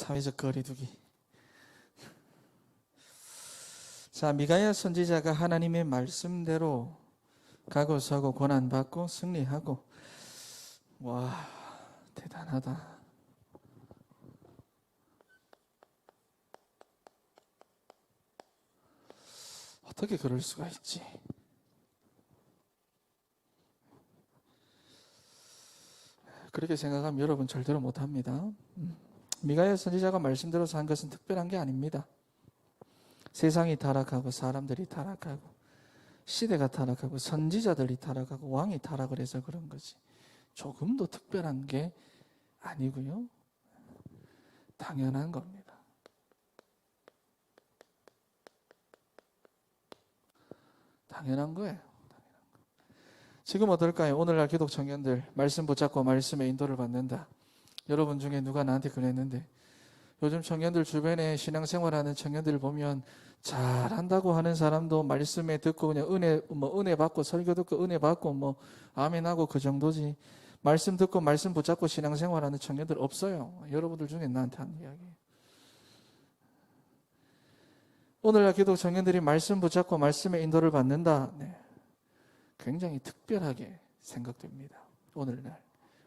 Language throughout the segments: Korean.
사회적 거리두기. 자, 미가야 선지자가 하나님의 말씀대로 가고 서고 고난받고 승리하고, 와, 대단하다. 어떻게 그럴 수가 있지? 그렇게 생각하면 여러분 절대로 못합니다. 미가야 선지자가 말씀대로 산 것은 특별한 게 아닙니다. 세상이 타락하고 사람들이 타락하고 시대가 타락하고 선지자들이 타락하고 왕이 타락을 해서 그런 거지, 조금도 특별한 게 아니고요, 당연한 겁니다. 당연한 거예요. 지금 어떨까요? 오늘날 기독 청년들 말씀 붙잡고 말씀의 인도를 받는다. 여러분 중에 누가 나한테 그랬는데, 요즘 청년들 주변에 신앙생활하는 청년들 보면 잘한다고 하는 사람도 말씀에 듣고 그냥 은혜 받고 설교 듣고 은혜 받고 아멘하고 그 정도지, 말씀 듣고 말씀 붙잡고 신앙생활하는 청년들 없어요. 여러분들 중에 나한테 하는 이야기예요. 오늘날 기독 청년들이 말씀 붙잡고 말씀의 인도를 받는다. 네. 굉장히 특별하게 생각됩니다. 오늘날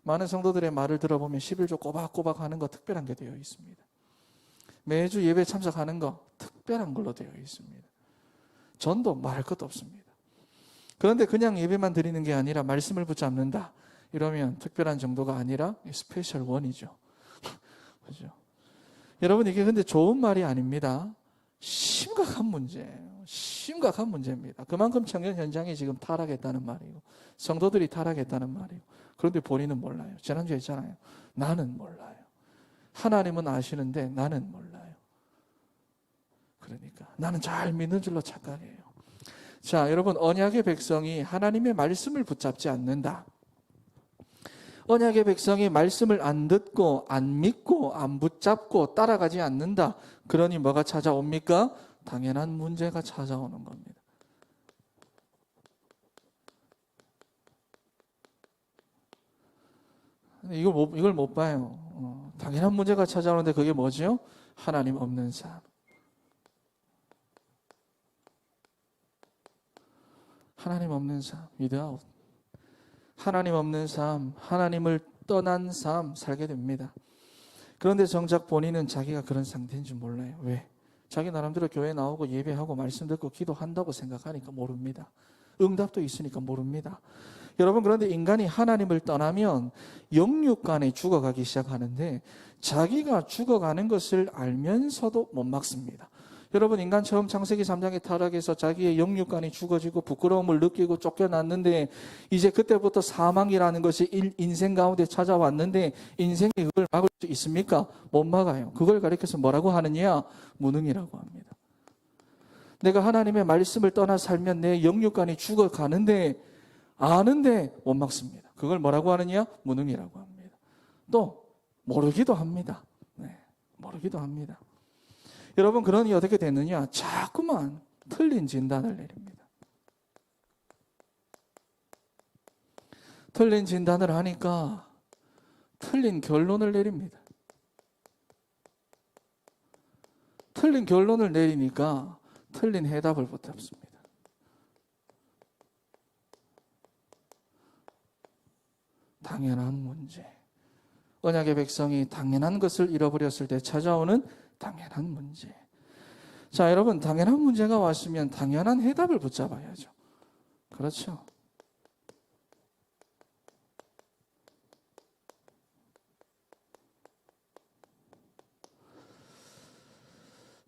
많은 성도들의 말을 들어보면 11조 꼬박꼬박 하는 거 특별한 게 되어 있습니다. 매주 예배 참석하는 거 특별한 걸로 되어 있습니다. 전도 말할 것도 없습니다. 그런데 그냥 예배만 드리는 게 아니라 말씀을 붙잡는다 이러면 특별한 정도가 아니라 스페셜 원이죠. 그죠? 여러분, 이게 근데 좋은 말이 아닙니다. 심각한 문제예요. 심각한 문제입니다. 그만큼 청년 현장이 지금 타락했다는 말이고 성도들이 타락했다는 말이고, 그런데 본인은 몰라요. 지난주에 했잖아요. 나는 몰라요. 하나님은 아시는데 나는 몰라요. 그러니까 나는 잘 믿는 줄로 착각해요. 자, 여러분, 언약의 백성이 하나님의 말씀을 붙잡지 않는다. 언약의 백성이 말씀을 안 듣고 안 믿고 안 붙잡고 따라가지 않는다. 그러니 뭐가 찾아옵니까? 당연한 문제가 찾아오는 겁니다. 이걸 못 봐요. 당연한 문제가 찾아오는데 그게 뭐죠? 하나님 없는 삶. 하나님 없는 삶, without. 하나님 없는 삶, 하나님을 떠난 삶 살게 됩니다. 그런데 정작 본인은 자기가 그런 상태인 줄 몰라요. 왜? 자기 나름대로 교회 나오고 예배하고 말씀 듣고 기도한다고 생각하니까 모릅니다. 응답도 있으니까 모릅니다. 여러분, 그런데 인간이 하나님을 떠나면 영육간에 죽어가기 시작하는데 자기가 죽어가는 것을 알면서도 못 막습니다. 여러분, 인간 처음 창세기 3장에 타락해서 자기의 영육간이 죽어지고 부끄러움을 느끼고 쫓겨났는데 이제 그때부터 사망이라는 것이 인생 가운데 찾아왔는데 인생이 그걸 막을 수 있습니까? 못 막아요. 그걸 가리켜서 뭐라고 하느냐? 무능이라고 합니다. 내가 하나님의 말씀을 떠나 살면 내 영육간이 죽어가는데 아는데 못 막습니다. 그걸 뭐라고 하느냐? 무능이라고 합니다. 또 모르기도 합니다. 네, 모르기도 합니다. 여러분, 그러니 어떻게 되느냐? 자꾸만 틀린 진단을 내립니다. 틀린 진단을 하니까 틀린 결론을 내립니다. 틀린 결론을 내리니까 틀린 해답을 붙잡습니다. 당연한 문제. 언약의 백성이 당연한 것을 잃어버렸을 때 찾아오는 당연한 문제. 자, 여러분, 당연한 문제가 왔으면 당연한 해답을 붙잡아야죠. 그렇죠?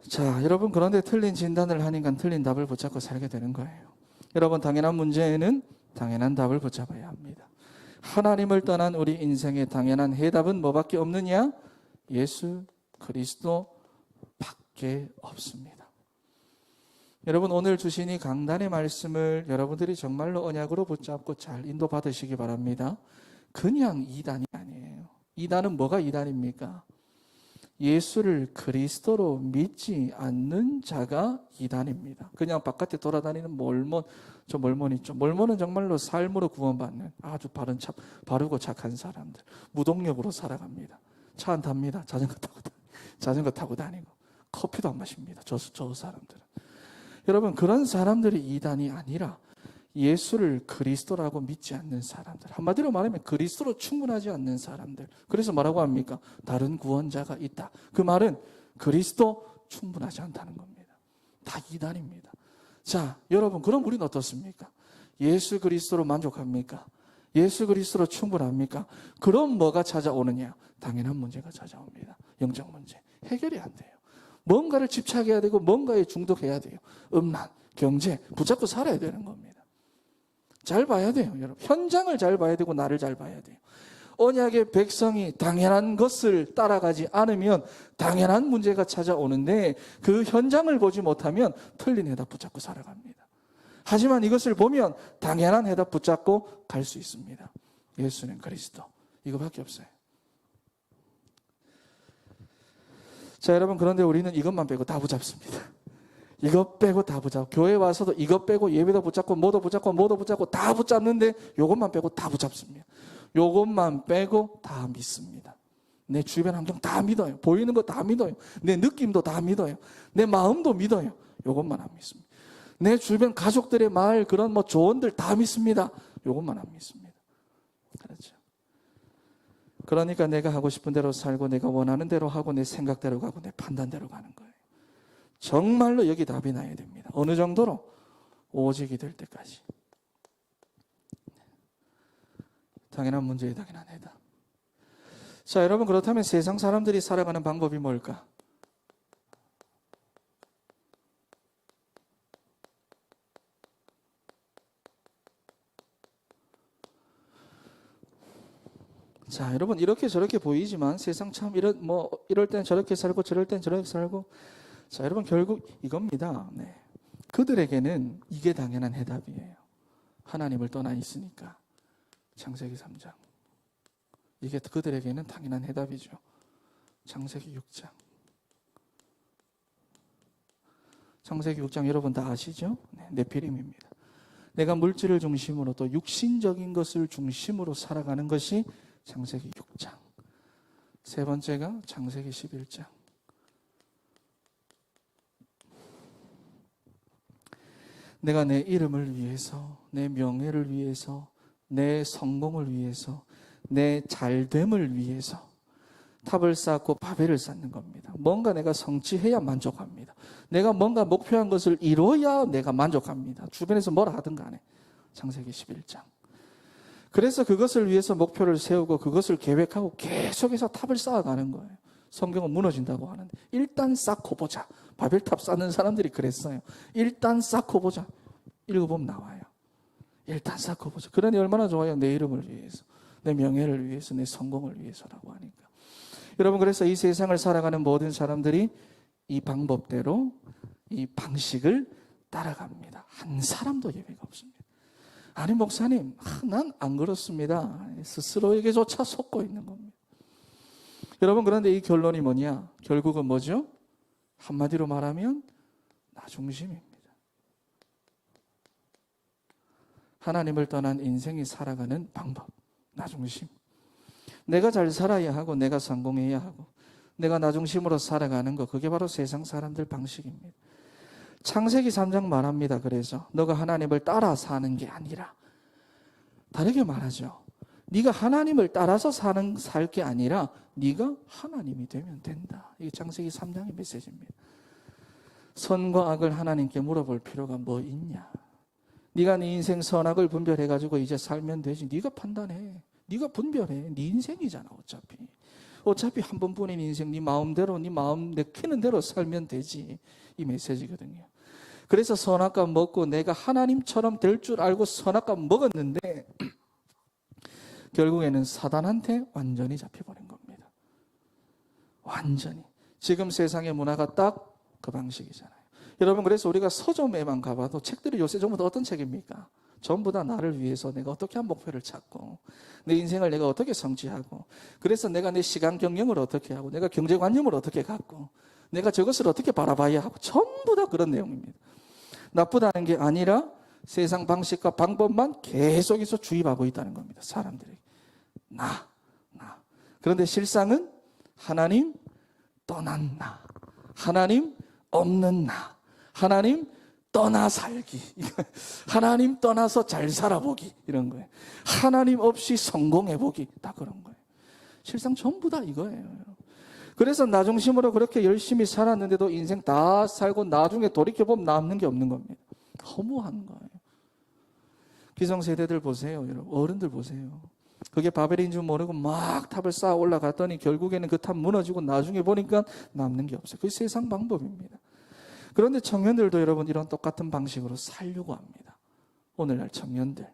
자, 여러분, 그런데 틀린 진단을 하니까 틀린 답을 붙잡고 살게 되는 거예요. 여러분, 당연한 문제에는 당연한 답을 붙잡아야 합니다. 하나님을 떠난 우리 인생의 당연한 해답은 뭐밖에 없느냐? 예수 그리스도 밖에 없습니다. 여러분, 오늘 주신 이 강단의 말씀을 여러분들이 정말로 언약으로 붙잡고 잘 인도받으시기 바랍니다. 그냥 이단이 아니에요. 이단은 뭐가 이단입니까? 예수를 그리스도로 믿지 않는 자가 이단입니다. 그냥 바깥에 돌아다니는 몰몬, 저 몰몬 있죠. 몰몬은 정말로 삶으로 구원받는 아주 바르고 착한 사람들. 무동력으로 살아갑니다. 차 안 탑니다. 자전거 타고 자전거 타고 다니고 커피도 안 마십니다. 저 사람들은. 여러분, 그런 사람들이 이단이 아니라 예수를 그리스도라고 믿지 않는 사람들, 한마디로 말하면 그리스도로 충분하지 않는 사람들. 그래서 뭐라고 합니까? 다른 구원자가 있다. 그 말은 그리스도 충분하지 않다는 겁니다. 다 이단입니다. 자, 여러분, 그럼 우리는 어떻습니까? 예수 그리스도로 만족합니까? 예수 그리스도로 충분합니까? 그럼 뭐가 찾아오느냐? 당연한 문제가 찾아옵니다. 영적 문제. 해결이 안 돼요. 뭔가를 집착해야 되고 뭔가에 중독해야 돼요. 음란, 경제, 붙잡고 살아야 되는 겁니다. 잘 봐야 돼요, 여러분. 현장을 잘 봐야 되고 나를 잘 봐야 돼요. 언약의 백성이 당연한 것을 따라가지 않으면 당연한 문제가 찾아오는데 그 현장을 보지 못하면 틀린 해답 붙잡고 살아갑니다. 하지만 이것을 보면 당연한 해답 붙잡고 갈 수 있습니다. 예수는 그리스도. 이거밖에 없어요. 자, 여러분, 그런데 우리는 이것만 빼고 다 붙잡습니다. 이것 빼고 다 붙잡고, 교회 와서도 이것 빼고 예배도 붙잡고 뭐도 붙잡고 다 붙잡는데 이것만 빼고 다 붙잡습니다. 이것만 빼고 다 믿습니다. 내 주변 환경 다 믿어요. 보이는 거 다 믿어요. 내 느낌도 다 믿어요. 내 마음도 믿어요. 이것만 안 믿습니다. 내 주변 가족들의 말, 그런 조언들 다 믿습니다. 이것만 안 믿습니다. 그렇죠. 그러니까 내가 하고 싶은 대로 살고 내가 원하는 대로 하고 내 생각대로 가고 내 판단대로 가는 거예요. 정말로 여기 답이 나야 됩니다. 어느 정도로? 오직이 될 때까지. 당연한 문제에 당연한 해답. 자, 여러분, 그렇다면 세상 사람들이 살아가는 방법이 뭘까? 자, 여러분, 이렇게 저렇게 보이지만 세상 참 이럴 땐 저렇게 살고 저럴 땐 저렇게 살고. 자, 여러분, 결국 이겁니다. 네. 그들에게는 이게 당연한 해답이에요. 하나님을 떠나 있으니까. 창세기 3장. 이게 그들에게는 당연한 해답이죠. 창세기 6장. 창세기 6장 여러분 다 아시죠? 네, 네피림입니다. 내가 물질을 중심으로 또 육신적인 것을 중심으로 살아가는 것이 창세기 6장. 세 번째가 창세기 11장. 내가 내 이름을 위해서, 내 명예를 위해서, 내 성공을 위해서, 내 잘됨을 위해서 탑을 쌓고 바벨을 쌓는 겁니다. 뭔가 내가 성취해야 만족합니다. 내가 뭔가 목표한 것을 이뤄야 내가 만족합니다. 주변에서 뭐라 하든 간에. 창세기 11장. 그래서 그것을 위해서 목표를 세우고 그것을 계획하고 계속해서 탑을 쌓아가는 거예요. 성경은 무너진다고 하는데 일단 쌓고 보자. 바벨탑 쌓는 사람들이 그랬어요. 일단 쌓고 보자. 읽어보면 나와요. 일단 쌓고 보자. 그러니 얼마나 좋아요. 내 이름을 위해서, 내 명예를 위해서, 내 성공을 위해서라고 하니까. 여러분, 그래서 이 세상을 살아가는 모든 사람들이 이 방법대로 이 방식을 따라갑니다. 한 사람도 예외가 없습니다. 아니, 목사님, 난 안 그렇습니다. 스스로에게조차 속고 있는 겁니다. 여러분, 그런데 이 결론이 뭐냐? 결국은 뭐죠? 한마디로 말하면 나 중심입니다. 하나님을 떠난 인생이 살아가는 방법, 나 중심. 내가 잘 살아야 하고 내가 성공해야 하고 내가 나 중심으로 살아가는 거, 그게 바로 세상 사람들 방식입니다. 창세기 3장 말합니다. 그래서 너가 하나님을 따라 사는 게 아니라, 다르게 말하죠. 네가 하나님을 따라서 살 게 아니라 네가 하나님이 되면 된다. 이게 창세기 3장의 메시지입니다. 선과 악을 하나님께 물어볼 필요가 뭐 있냐? 네가 네 인생 선악을 분별해가지고 이제 살면 되지. 네가 판단해. 네가 분별해. 네 인생이잖아. 어차피 한 번뿐인 인생, 네 마음대로, 네 마음 내키는 대로 살면 되지. 이 메시지거든요. 그래서 선악과 먹고 내가 하나님처럼 될 줄 알고 선악과 먹었는데 결국에는 사단한테 완전히 잡혀버린 겁니다. 완전히. 지금 세상의 문화가 딱 그 방식이잖아요. 여러분, 그래서 우리가 서점에만 가봐도 책들이 요새 전부 다 어떤 책입니까? 전부 다 나를 위해서 내가 어떻게 한 목표를 찾고 내 인생을 내가 어떻게 성취하고, 그래서 내가 내 시간 경영을 어떻게 하고 내가 경제관념을 어떻게 갖고 내가 저것을 어떻게 바라봐야 하고, 전부 다 그런 내용입니다. 나쁘다는 게 아니라 세상 방식과 방법만 계속해서 주입하고 있다는 겁니다. 사람들이. 나. 그런데 실상은 하나님 떠난 나, 하나님 없는 나, 하나님 떠나 살기, 하나님 떠나서 잘 살아보기, 이런 거예요. 하나님 없이 성공해보기, 다 그런 거예요. 실상 전부 다 이거예요. 그래서 나 중심으로 그렇게 열심히 살았는데도 인생 다 살고 나중에 돌이켜보면 남는 게 없는 겁니다. 허무한 거예요. 기성세대들 보세요. 여러분, 어른들 보세요. 그게 바벨인 줄 모르고 막 탑을 쌓아 올라갔더니 결국에는 그 탑 무너지고 나중에 보니까 남는 게 없어요. 그게 세상 방법입니다. 그런데 청년들도 여러분 이런 똑같은 방식으로 살려고 합니다. 오늘날 청년들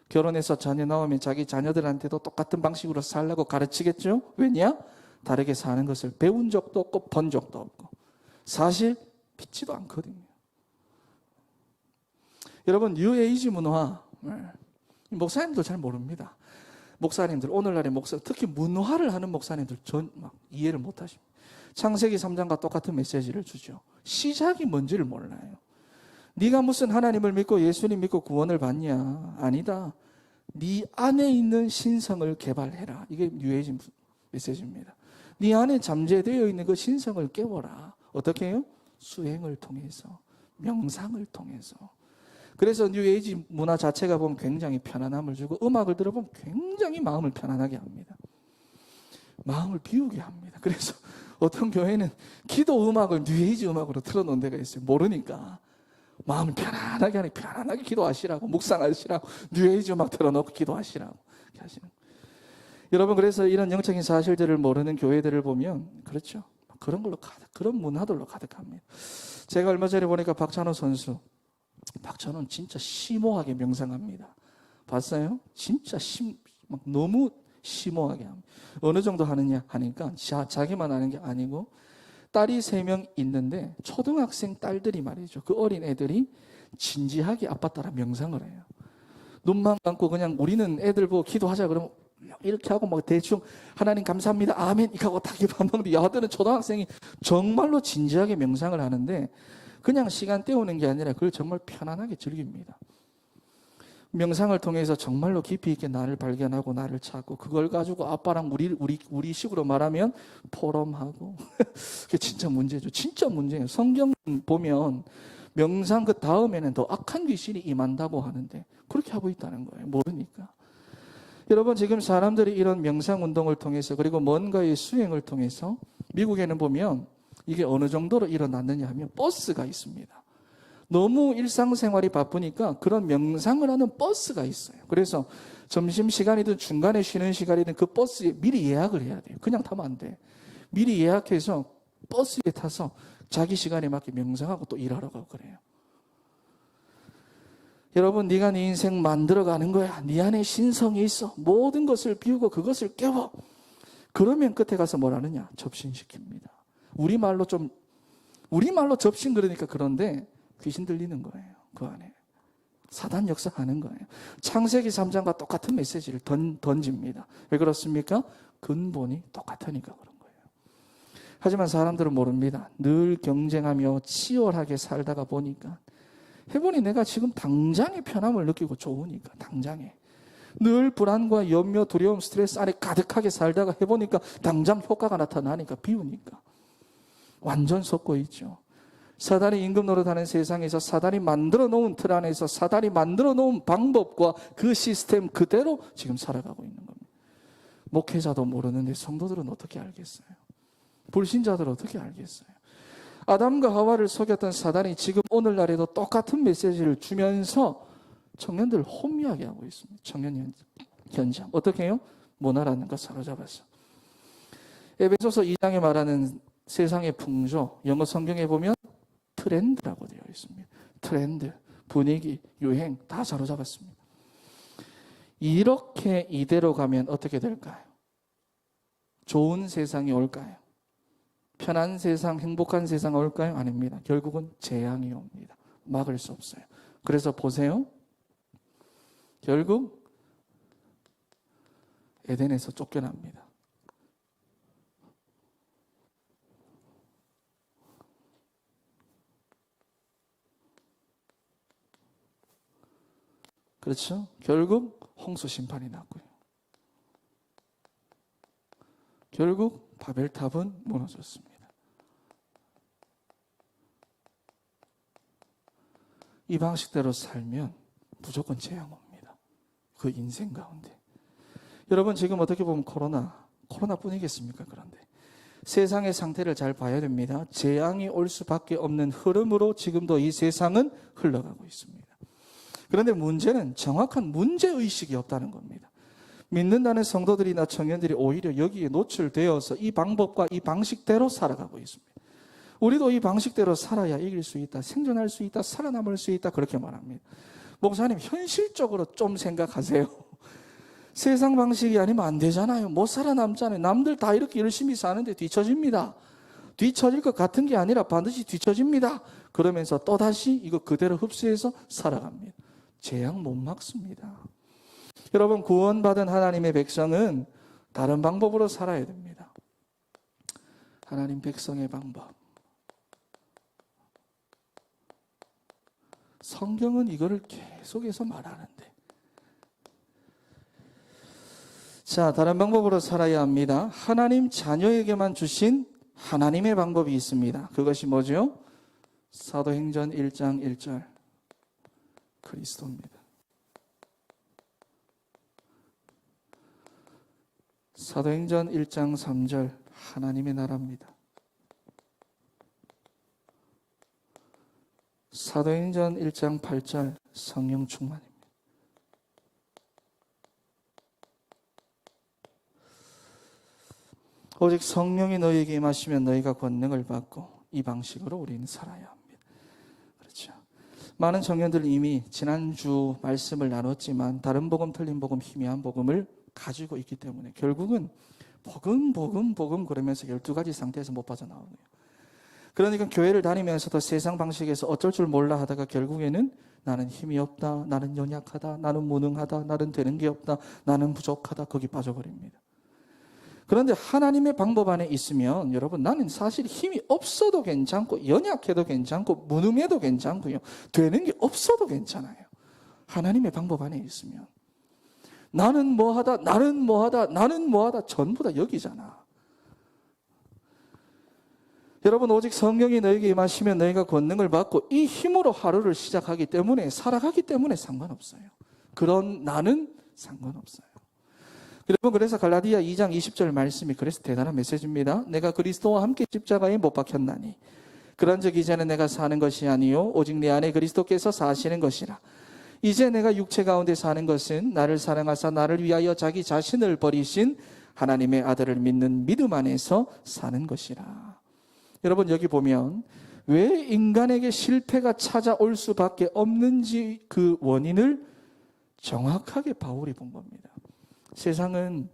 결혼해서 자녀 나오면 자기 자녀들한테도 똑같은 방식으로 살라고 가르치겠죠? 왜냐? 다르게 사는 것을 배운 적도 없고 본 적도 없고 사실 믿지도 않거든요. 여러분 뉴에이지 문화 목사님들 잘 모릅니다. 목사님들 오늘날의 목사 특히 문화를 하는 목사님들 전 막 이해를 못하십니다. 창세기 3장과 똑같은 메시지를 주죠. 시작이 뭔지를 몰라요. 네가 무슨 하나님을 믿고 예수님 믿고 구원을 받냐? 아니다. 네 안에 있는 신성을 개발해라. 이게 뉴에이지 메시지입니다. 네 안에 잠재되어 있는 그 신성을 깨워라. 어떻게 해요? 수행을 통해서, 명상을 통해서. 그래서 뉴에이지 문화 자체가 보면 굉장히 편안함을 주고 음악을 들어보면 굉장히 마음을 편안하게 합니다. 마음을 비우게 합니다. 그래서 어떤 교회는 기도 음악을 뉴에이지 음악으로 틀어놓은 데가 있어요. 모르니까. 마음을 편안하게 하니 편안하게 기도하시라고, 묵상하시라고, 뉴에이지 음악 틀어놓고 기도하시라고 이렇게 하시는 거예요. 여러분, 그래서 이런 영적인 사실들을 모르는 교회들을 보면 그렇죠. 그런 걸로 그런 문화들로 가득합니다. 제가 얼마 전에 보니까 박찬호 선수, 박찬호는 진짜 심오하게 명상합니다. 봤어요? 진짜 막 너무 심오하게 합니다. 어느 정도 하느냐 하니까 자기만 하는 게 아니고 딸이 3명 있는데 초등학생 딸들이 말이죠. 그 어린 애들이 진지하게 아빠 따라 명상을 해요. 눈만 감고 그냥 우리는 애들 보고 기도하자 그러면 이렇게 하고 막 대충 하나님 감사합니다 아멘 이렇게 하고 다 기도하는데 야들은 초등학생이 정말로 진지하게 명상을 하는데 그냥 시간 때우는 게 아니라 그걸 정말 편안하게 즐깁니다. 명상을 통해서 정말로 깊이 있게 나를 발견하고 나를 찾고 그걸 가지고 아빠랑 우리 식으로 말하면 포럼하고 그게 진짜 문제죠. 진짜 문제예요. 성경 보면 명상 그 다음에는 더 악한 귀신이 임한다고 하는데 그렇게 하고 있다는 거예요. 모르니까. 여러분 지금 사람들이 이런 명상 운동을 통해서 그리고 뭔가의 수행을 통해서 미국에는 보면 이게 어느 정도로 일어났느냐 하면 버스가 있습니다. 너무 일상생활이 바쁘니까 그런 명상을 하는 버스가 있어요. 그래서 점심시간이든 중간에 쉬는 시간이든 그 버스에 미리 예약을 해야 돼요. 그냥 타면 안 돼. 미리 예약해서 버스에 타서 자기 시간에 맞게 명상하고 또 일하러 가고 그래요. 여러분 네가 네 인생 만들어가는 거야. 네 안에 신성이 있어. 모든 것을 비우고 그것을 깨워. 그러면 끝에 가서 뭘 하느냐? 접신시킵니다. 우리말로 접신 그러니까 그런데 귀신 들리는 거예요. 그 안에. 사단 역사하는 거예요. 창세기 3장과 똑같은 메시지를 던집니다. 왜 그렇습니까? 근본이 똑같으니까 그런 거예요. 하지만 사람들은 모릅니다. 늘 경쟁하며 치열하게 살다가 보니까 해보니 내가 지금 당장의 편함을 느끼고 좋으니까 당장에 늘 불안과 염려, 두려움, 스트레스 안에 가득하게 살다가 해보니까 당장 효과가 나타나니까 비우니까 완전 섞고 있죠. 사단이 임금 노릇하는 세상에서 사단이 만들어 놓은 틀 안에서 사단이 만들어 놓은 방법과 그 시스템 그대로 지금 살아가고 있는 겁니다. 목회자도 모르는데 성도들은 어떻게 알겠어요? 불신자들은 어떻게 알겠어요? 아담과 하와를 속였던 사단이 지금 오늘날에도 똑같은 메시지를 주면서 청년들을 혼미하게 하고 있습니다. 청년 현장. 어떻게 해요? 문화라는 거 사로잡았어. 에베소서 2장에 말하는 세상의 풍조, 영어 성경에 보면 트렌드라고 되어 있습니다. 트렌드, 분위기, 유행 다 사로잡았습니다. 이렇게 이대로 가면 어떻게 될까요? 좋은 세상이 올까요? 편한 세상, 행복한 세상 올까요? 아닙니다. 결국은 재앙이 옵니다. 막을 수 없어요. 그래서 보세요. 결국 에덴에서 쫓겨납니다. 그렇죠? 결국 홍수 심판이 났고요. 결국 바벨탑은 무너졌습니다. 이 방식대로 살면 무조건 재앙 옵니다. 그 인생 가운데. 여러분 지금 어떻게 보면 코로나뿐이겠습니까? 그런데 세상의 상태를 잘 봐야 됩니다. 재앙이 올 수밖에 없는 흐름으로 지금도 이 세상은 흘러가고 있습니다. 그런데 문제는 정확한 문제의식이 없다는 겁니다. 믿는다는 성도들이나 청년들이 오히려 여기에 노출되어서 이 방법과 이 방식대로 살아가고 있습니다. 우리도 이 방식대로 살아야 이길 수 있다, 생존할 수 있다, 살아남을 수 있다 그렇게 말합니다. 목사님 현실적으로 좀 생각하세요. 세상 방식이 아니면 안 되잖아요. 못 살아남잖아요. 남들 다 이렇게 열심히 사는데 뒤처집니다. 뒤처질 것 같은 게 아니라 반드시 뒤처집니다. 그러면서 또다시 이거 그대로 흡수해서 살아갑니다. 재앙 못 막습니다. 여러분 구원받은 하나님의 백성은 다른 방법으로 살아야 됩니다. 하나님 백성의 방법. 성경은 이거를 계속해서 말하는데 자, 다른 방법으로 살아야 합니다. 하나님 자녀에게만 주신 하나님의 방법이 있습니다. 그것이 뭐죠? 사도행전 1장 1절 그리스도입니다. 사도행전 1장 3절 하나님의 나라입니다. 사도행전 1장 8절 성령 충만입니다. 오직 성령이 너희에게 임하시면 너희가 권능을 받고 이 방식으로 우리는 살아야 합니다. 그렇죠. 많은 청년들 이미 지난주 말씀을 나눴지만 다른 복음, 틀린 복음, 희미한 복음을 가지고 있기 때문에 결국은 복음 그러면서 12가지 상태에서 못 빠져나오네요. 그러니까 교회를 다니면서도 세상 방식에서 어쩔 줄 몰라 하다가 결국에는 나는 힘이 없다, 나는 연약하다, 나는 무능하다, 나는 되는 게 없다, 나는 부족하다 거기 빠져버립니다. 그런데 하나님의 방법 안에 있으면 여러분 나는 사실 힘이 없어도 괜찮고 연약해도 괜찮고 무능해도 괜찮고요. 되는 게 없어도 괜찮아요. 하나님의 방법 안에 있으면 나는 뭐하다 전부 다 여기잖아. 여러분 오직 성령이 너에게 임하시면 너희가 권능을 받고 이 힘으로 하루를 시작하기 때문에 살아가기 때문에 상관없어요. 그런 나는 상관없어요. 여러분 그래서 갈라디아 2장 20절 말씀이 그래서 대단한 메시지입니다. 내가 그리스도와 함께 십자가에 못 박혔나니 그런즉 이제는 내가 사는 것이 아니요 오직 내 안에 그리스도께서 사시는 것이라. 이제 내가 육체 가운데 사는 것은 나를 사랑하사 나를 위하여 자기 자신을 버리신 하나님의 아들을 믿는 믿음 안에서 사는 것이라. 여러분 여기 보면 왜 인간에게 실패가 찾아올 수밖에 없는지 그 원인을 정확하게 바울이 본 겁니다. 세상은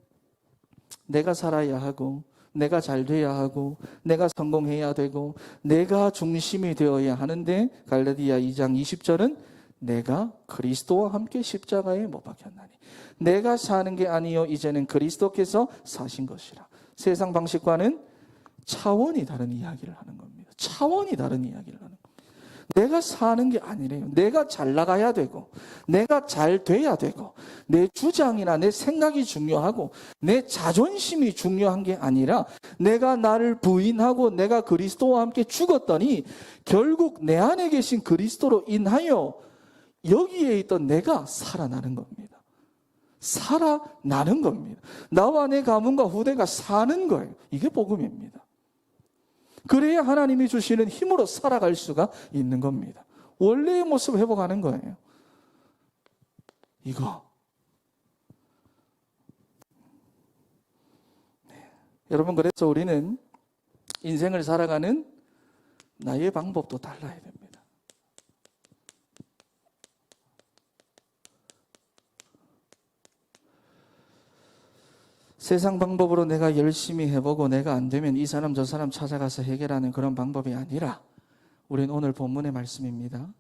내가 살아야 하고 내가 잘 돼야 하고 내가 성공해야 되고 내가 중심이 되어야 하는데 갈라디아 2장 20절은 내가 그리스도와 함께 십자가에 못 박혔나니 내가 사는 게 아니요 이제는 그리스도께서 사신 것이라. 세상 방식과는 차원이 다른 이야기를 하는 겁니다. 차원이 다른 이야기를 하는 겁니다. 내가 사는 게 아니래요. 내가 잘 나가야 되고 내가 잘 돼야 되고 내 주장이나 내 생각이 중요하고 내 자존심이 중요한 게 아니라 내가 나를 부인하고 내가 그리스도와 함께 죽었더니 결국 내 안에 계신 그리스도로 인하여 여기에 있던 내가 살아나는 겁니다. 살아나는 겁니다. 나와 내 가문과 후대가 사는 거예요. 이게 복음입니다. 그래야 하나님이 주시는 힘으로 살아갈 수가 있는 겁니다. 원래의 모습을 회복하는 거예요. 이거. 네. 여러분 그래서 우리는 인생을 살아가는 나의 방법도 달라야 됩니다. 세상 방법으로 내가 열심히 해보고 내가 안 되면 이 사람 저 사람 찾아가서 해결하는 그런 방법이 아니라 우리는 오늘 본문의 말씀입니다.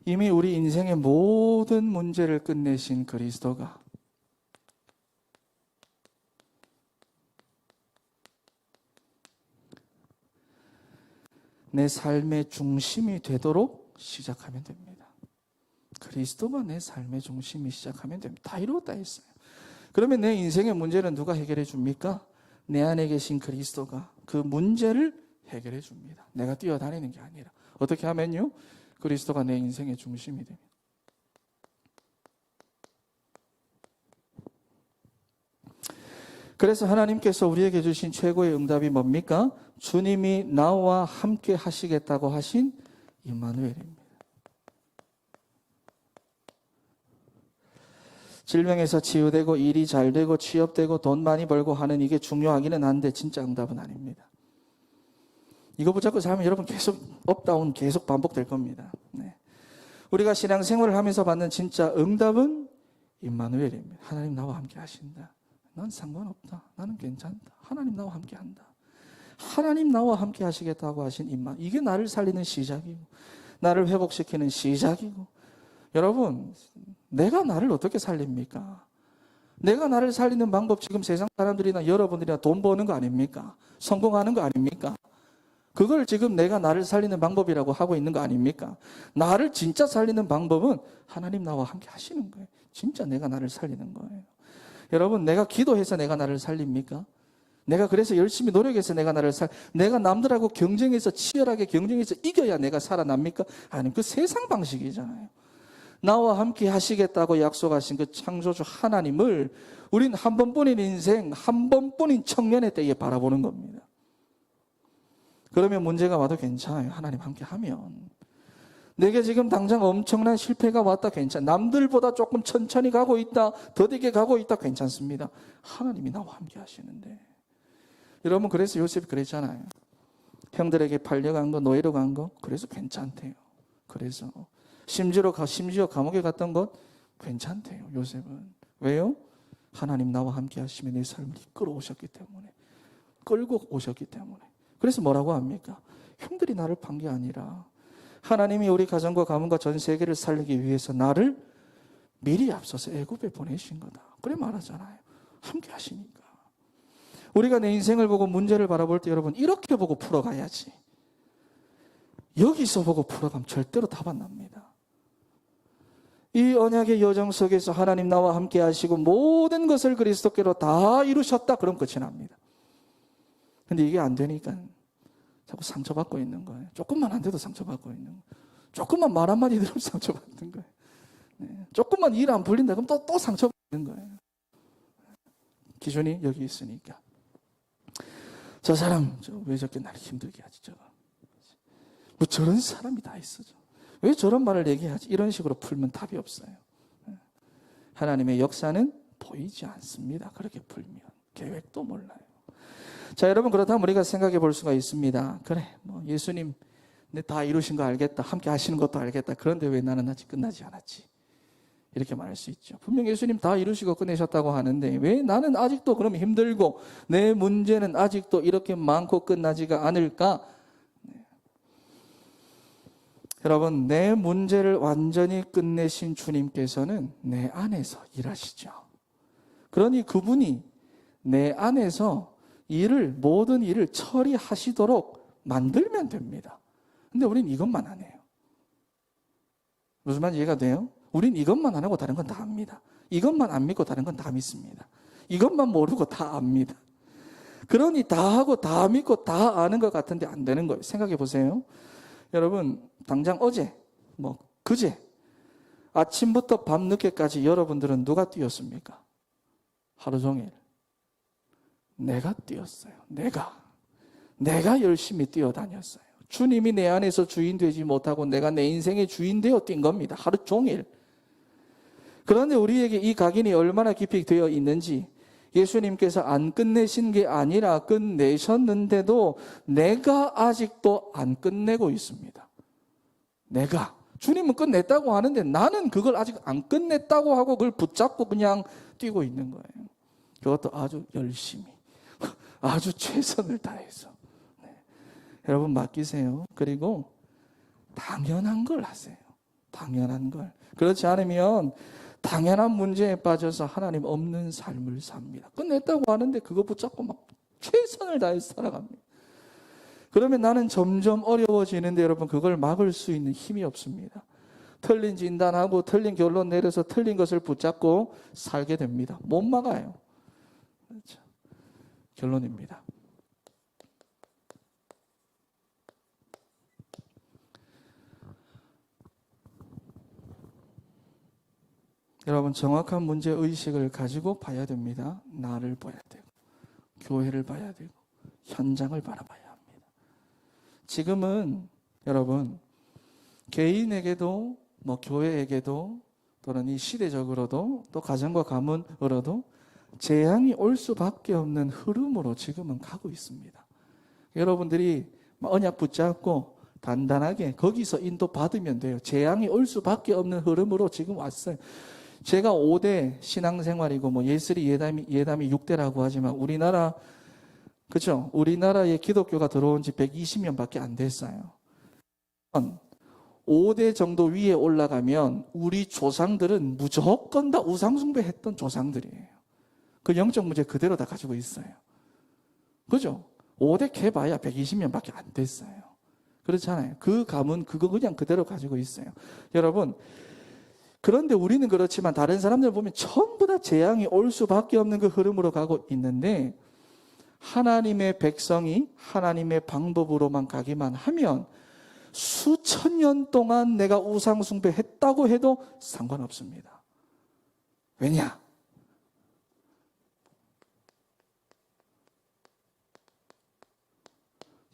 이미 우리 인생의 모든 문제를 끝내신 그리스도가 내 삶의 중심이 되도록 시작하면 됩니다. 그리스도가 내 삶의 중심이 시작하면 됩니다. 다 이루었다 했어요. 그러면 내 인생의 문제는 누가 해결해 줍니까? 내 안에 계신 그리스도가 그 문제를 해결해 줍니다. 내가 뛰어다니는 게 아니라. 어떻게 하면요? 그리스도가 내 인생의 중심이 됩니다. 그래서 하나님께서 우리에게 주신 최고의 응답이 뭡니까? 주님이 나와 함께 하시겠다고 하신 임마누엘입니다. 질병에서 치유되고 일이 잘 되고 취업되고 돈 많이 벌고 하는 이게 중요하기는 한데 진짜 응답은 아닙니다. 이거 붙잡고 살면 여러분 계속 업다운 계속 반복될 겁니다. 네. 우리가 신앙생활을 하면서 받는 진짜 응답은 임마누엘입니다. 하나님 나와 함께 하신다. 난 상관없다. 나는 괜찮다. 하나님 나와 함께 한다. 하나님 나와 함께 하시겠다고 하신 임마. 이게 나를 살리는 시작이고 나를 회복시키는 시작이고 여러분 내가 나를 어떻게 살립니까? 내가 나를 살리는 방법 지금 세상 사람들이나 여러분들이나 돈 버는 거 아닙니까? 성공하는 거 아닙니까? 그걸 지금 내가 나를 살리는 방법이라고 하고 있는 거 아닙니까? 나를 진짜 살리는 방법은 하나님 나와 함께 하시는 거예요. 진짜 내가 나를 살리는 거예요. 여러분 내가 기도해서 내가 나를 살립니까? 내가 그래서 열심히 노력해서 내가 남들하고 경쟁해서 치열하게 경쟁해서 이겨야 내가 살아납니까? 아니 그 세상 방식이잖아요. 나와 함께 하시겠다고 약속하신 그 창조주 하나님을 우린 한 번뿐인 인생, 한 번뿐인 청년의 때에 바라보는 겁니다. 그러면 문제가 와도 괜찮아요. 하나님 함께 하면. 내게 지금 당장 엄청난 실패가 왔다 괜찮아. 남들보다 조금 천천히 가고 있다, 더디게 가고 있다 괜찮습니다. 하나님이 나와 함께 하시는데. 여러분 그래서 요셉이 그랬잖아요. 형들에게 팔려간 거, 노예로 간 거, 그래서 괜찮대요. 그래서 심지어 감옥에 갔던 것 괜찮대요. 요셉은. 왜요? 하나님 나와 함께 하시면 내 삶을 이끌어 오셨기 때문에. 끌고 오셨기 때문에. 그래서 뭐라고 합니까? 형들이 나를 판 게 아니라 하나님이 우리 가정과 가문과 전 세계를 살리기 위해서 나를 미리 앞서서 애굽에 보내신 거다. 그래 말하잖아요. 함께 하시니까. 우리가 내 인생을 보고 문제를 바라볼 때 여러분 이렇게 보고 풀어가야지. 여기서 보고 풀어가면 절대로 답 안 납니다. 이 언약의 여정 속에서 하나님 나와 함께 하시고 모든 것을 그리스도께로 다 이루셨다. 그럼 끝이 납니다. 근데 이게 안 되니까 자꾸 상처받고 있는 거예요. 조금만 안 돼도 상처받고 있는 거예요. 조금만 말 한마디 들으면 상처받는 거예요. 네. 조금만 일 안 풀린다 그럼 또 상처받는 거예요. 기준이 여기 있으니까. 저 사람 왜 저렇게 나를 힘들게 하지? 뭐 저런 사람이 다 있어. 왜 저런 말을 얘기하지? 이런 식으로 풀면 답이 없어요. 하나님의 역사는 보이지 않습니다. 그렇게 풀면. 계획도 몰라요. 자, 여러분 그렇다면 우리가 생각해 볼 수가 있습니다. 그래, 뭐 예수님 다 이루신 거 알겠다. 함께 하시는 것도 알겠다. 그런데 왜 나는 아직 끝나지 않았지? 이렇게 말할 수 있죠. 분명 예수님 다 이루시고 끝내셨다고 하는데 왜 나는 아직도 그럼 힘들고 내 문제는 아직도 이렇게 많고 끝나지가 않을까? 여러분 내 문제를 완전히 끝내신 주님께서는 내 안에서 일하시죠. 그러니 그분이 내 안에서 모든 일을 처리하시도록 만들면 됩니다. 근데 우린 이것만 안 해요. 무슨 말인지 이해가 돼요? 우린 이것만 안 하고 다른 건 다 압니다. 이것만 안 믿고 다른 건 다 믿습니다. 이것만 모르고 다 압니다. 그러니 다 하고 다 믿고 다 아는 것 같은데 안 되는 거예요. 생각해 보세요. 여러분 당장 어제 그제 아침부터 밤늦게까지 여러분들은 누가 뛰었습니까? 하루 종일 내가 뛰었어요. 내가 열심히 뛰어다녔어요. 주님이 내 안에서 주인 되지 못하고 내가 내 인생의 주인 되어 뛴 겁니다. 하루 종일. 그런데 우리에게 이 각인이 얼마나 깊이 되어 있는지 예수님께서 안 끝내신 게 아니라 끝내셨는데도 내가 아직도 안 끝내고 있습니다. 주님은 끝냈다고 하는데 나는 그걸 아직 안 끝냈다고 하고 그걸 붙잡고 그냥 뛰고 있는 거예요. 그것도 아주 열심히 아주 최선을 다해서. 네. 여러분 맡기세요. 그리고 당연한 걸 하세요. 당연한 걸. 그렇지 않으면 당연한 문제에 빠져서 하나님 없는 삶을 삽니다. 끝냈다고 하는데 그거 붙잡고 막 최선을 다해서 살아갑니다. 그러면 나는 점점 어려워지는데 여러분 그걸 막을 수 있는 힘이 없습니다. 틀린 진단하고 틀린 결론 내려서 틀린 것을 붙잡고 살게 됩니다. 못 막아요. 그렇죠. 결론입니다. 여러분 정확한 문제 의식을 가지고 봐야 됩니다. 나를 봐야 되고 교회를 봐야 되고 현장을 바라봐야 합니다. 지금은 여러분 개인에게도 교회에게도 또는 이 시대적으로도 또 가정과 가문으로도 재앙이 올 수밖에 없는 흐름으로 지금은 가고 있습니다. 여러분들이 언약 붙잡고 단단하게 거기서 인도받으면 돼요. 재앙이 올 수밖에 없는 흐름으로 지금 왔어요. 제가 5대 신앙생활이고 예슬이 예담이 6대라고 하지만 우리나라 그렇죠? 우리나라에 기독교가 들어온 지 120년밖에 안 됐어요. 5대 정도 위에 올라가면 우리 조상들은 무조건 다 우상숭배했던 조상들이에요. 그 영적 문제 그대로 다 가지고 있어요. 그죠? 5대 캐봐야 120년밖에 안 됐어요. 그렇잖아요. 그 가문 그거 그냥 그대로 가지고 있어요. 여러분, 그런데 우리는 그렇지만 다른 사람들 보면 전부 다 재앙이 올 수밖에 없는 그 흐름으로 가고 있는데 하나님의 백성이 하나님의 방법으로만 가기만 하면 수천 년 동안 내가 우상 숭배했다고 해도 상관없습니다. 왜냐?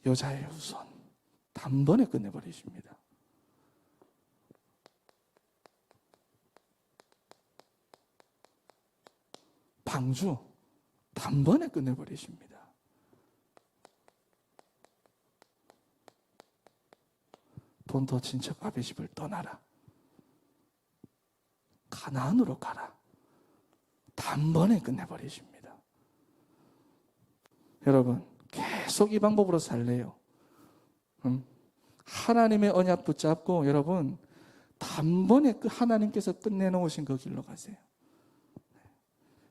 여자의 우선 단번에 끝내버리십니다. 방주 단번에 끝내버리십니다. 본토 친척 아베집을 떠나라. 가나안으로 가라. 단번에 끝내버리십니다. 여러분 계속 이 방법으로 살래요. 하나님의 언약 붙잡고 여러분 단번에 하나님께서 끝내놓으신 그 길로 가세요.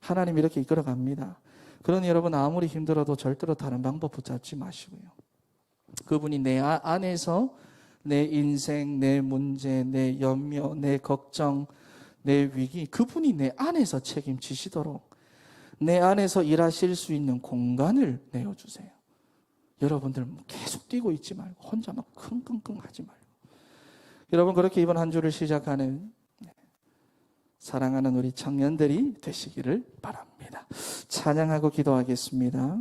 하나님 이렇게 이끌어갑니다. 그러니 여러분 아무리 힘들어도 절대로 다른 방법 붙잡지 마시고요. 그분이 내 안에서 내 인생, 내 문제, 내 염려, 내 걱정, 내 위기 그분이 내 안에서 책임지시도록 내 안에서 일하실 수 있는 공간을 내어주세요. 여러분들 계속 뛰고 있지 말고 혼자 막 킁킁킁 하지 말고 여러분 그렇게 이번 한 주를 시작하는 사랑하는 우리 청년들이 되시기를 바랍니다. 찬양하고 기도하겠습니다.